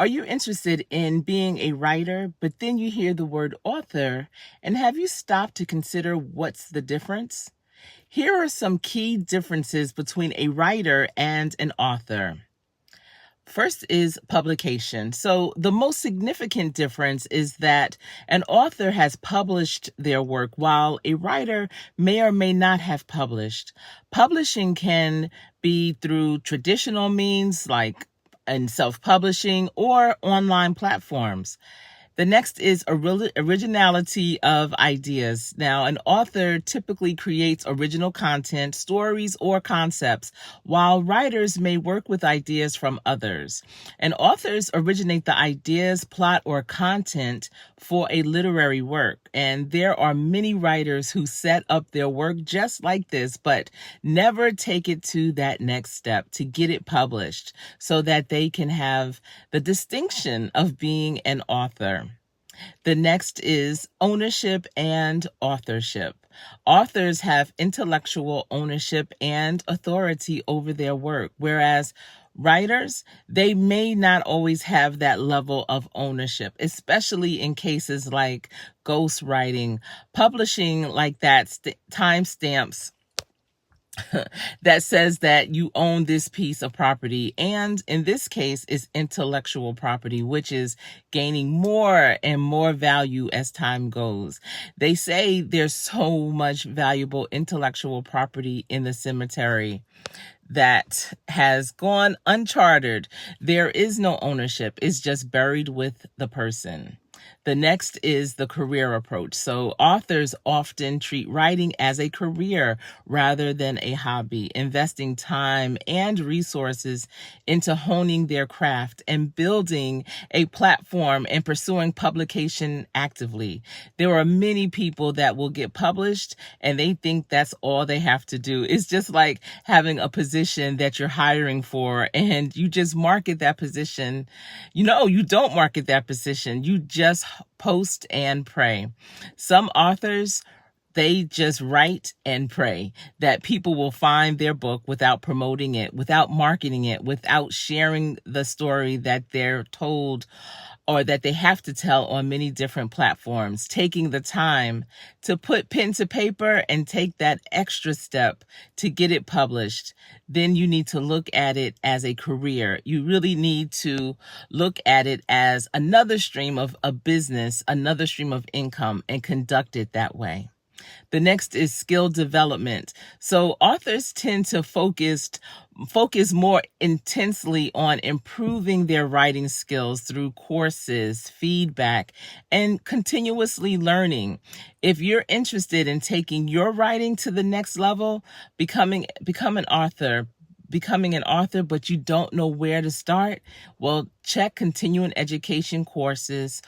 Are you interested in being a writer, but then you hear the word author, and have you stopped to consider what's the difference? Here are some key differences between a writer and an author. First is publication. So, the most significant difference is that an author has published their work while a writer may or may not have published. Publishing can be through traditional means like in self publishing or online platforms. The next is originality of ideas. Now, an author typically creates original content, stories, or concepts, while writers may work with ideas from others. And authors originate the ideas, plot, or content for a literary work. And there are many writers who set up their work just like this, but never take it to that next step to get it published so that they can have the distinction of being an author. The next is ownership and authorship. Authors have intellectual ownership and authority over their work, whereas writers, they may not always have that level of ownership, especially in cases like ghostwriting. Publishing like that timestamps that says that you own this piece of property. And in this case, is intellectual property, which is gaining more and more value as time goes. They say there's so much valuable intellectual property in the cemetery that has gone uncharted. There is no ownership. It's just buried with the person. The next is the career approach. So authors often treat writing as a career rather than a hobby, investing time and resources into honing their craft and building a platform and pursuing publication actively. There are many people that will get published and they think that's all they have to do. It's just like having a position that you're hiring for and you just market that position. You don't market that position. You just post and pray. Some authors, they just write and pray that people will find their book without promoting it, without marketing it, without sharing the story that they're told or that they have to tell on many different platforms, taking the time to put pen to paper and take that extra step to get it published. Then you need to look at it as a career. You really need to look at it as another stream of a business, another stream of income, and conduct it that way. The next is skill development. So authors tend to focus more intensely on improving their writing skills through courses, feedback, and continuously learning. If you're interested in taking your writing to the next level, becoming an author, but you don't know where to start, well, check continuing education courses.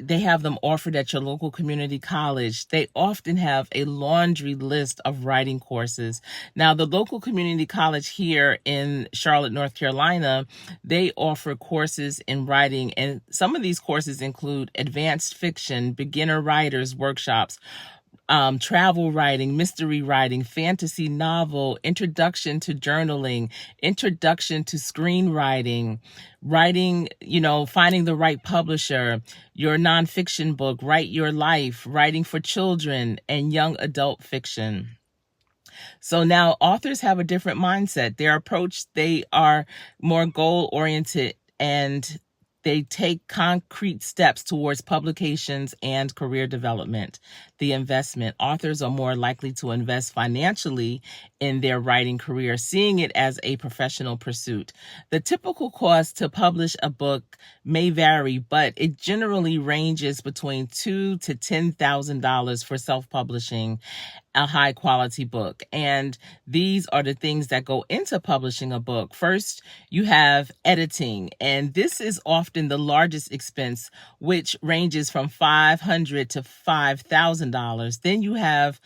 They have them offered at your local community college. They often have a laundry list of writing courses. Now, the local community college here in Charlotte, North Carolina, they offer courses in writing, and some of these courses include advanced fiction, beginner writers workshops, travel writing, mystery writing, fantasy novel, introduction to journaling, introduction to screenwriting, writing, finding the right publisher, your nonfiction book, Write Your Life, writing for children, and young adult fiction. So now authors have a different mindset. Their approach, they are more goal-oriented and they take concrete steps towards publications and career development. The investment. Authors are more likely to invest financially in their writing career, seeing it as a professional pursuit. The typical cost to publish a book may vary, but it generally ranges between $2,000 to $10,000 for self-publishing a high quality book. And these are the things that go into publishing a book. First, you have editing, and this is often the largest expense, which ranges from $500 to $5,000. Then you have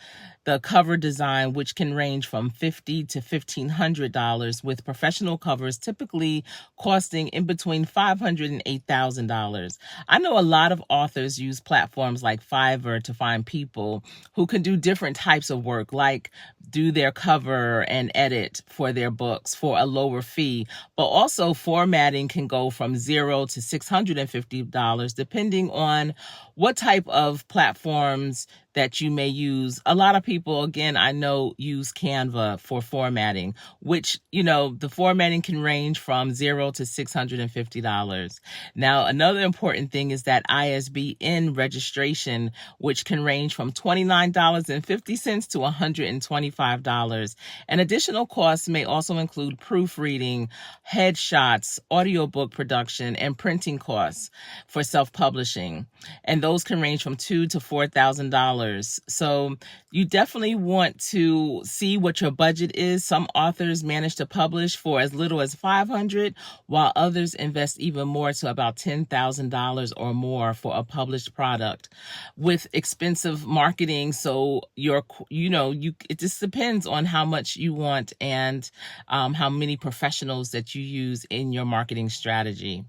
the cover design, which can range from $50 to $1,500, with professional covers typically costing in between $500 and $8,000. I know a lot of authors use platforms like Fiverr to find people who can do different types of work, like do their cover and edit for their books for a lower fee, but also formatting can go from $0 to $650 depending on what type of platforms that you may use. A lot of people, again, I know, use Canva for formatting, which, the formatting can range from $0 to $650. Now, another important thing is that ISBN registration, which can range from $29.50 to $125. And additional costs may also include proofreading, headshots, audiobook production, and printing costs for self-publishing. And those can range from $2,000 to $4,000. So you definitely want to see what your budget is. Some authors manage to publish for as little as $500, while others invest even more to about $10,000 or more for a published product with expensive marketing. So it just depends on how much you want and how many professionals that you use in your marketing strategy.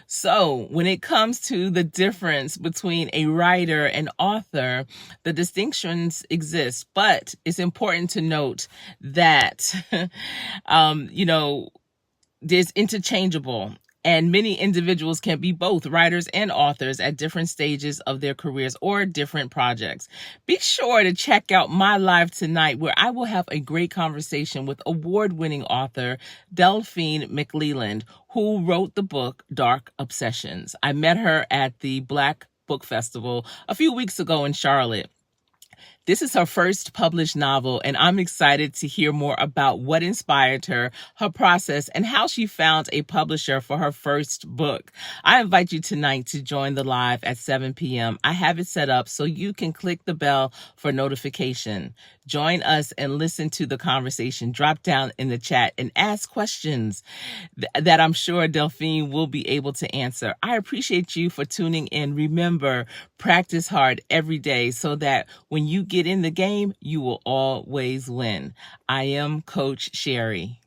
So when it comes to the difference between a writer and author, the distinctions exist, but it's important to note that, there's interchangeable. And many individuals can be both writers and authors at different stages of their careers or different projects. Be sure to check out my live tonight, where I will have a great conversation with award-winning author Delphine McLeland, who wrote the book Dark Obsessions. I met her at the Black Book Festival a few weeks ago in Charlotte. This is her first published novel, and I'm excited to hear more about what inspired her process, and how she found a publisher for her first book. I invite you tonight to join the live at 7 p.m. I have it set up so you can click the bell for notification. Join us and listen to the conversation. Drop down in the chat and ask questions that I'm sure Delphine will be able to answer. I appreciate you for tuning in. Remember, practice hard every day so that when you get in the game, you will always win. I am Coach Sherry.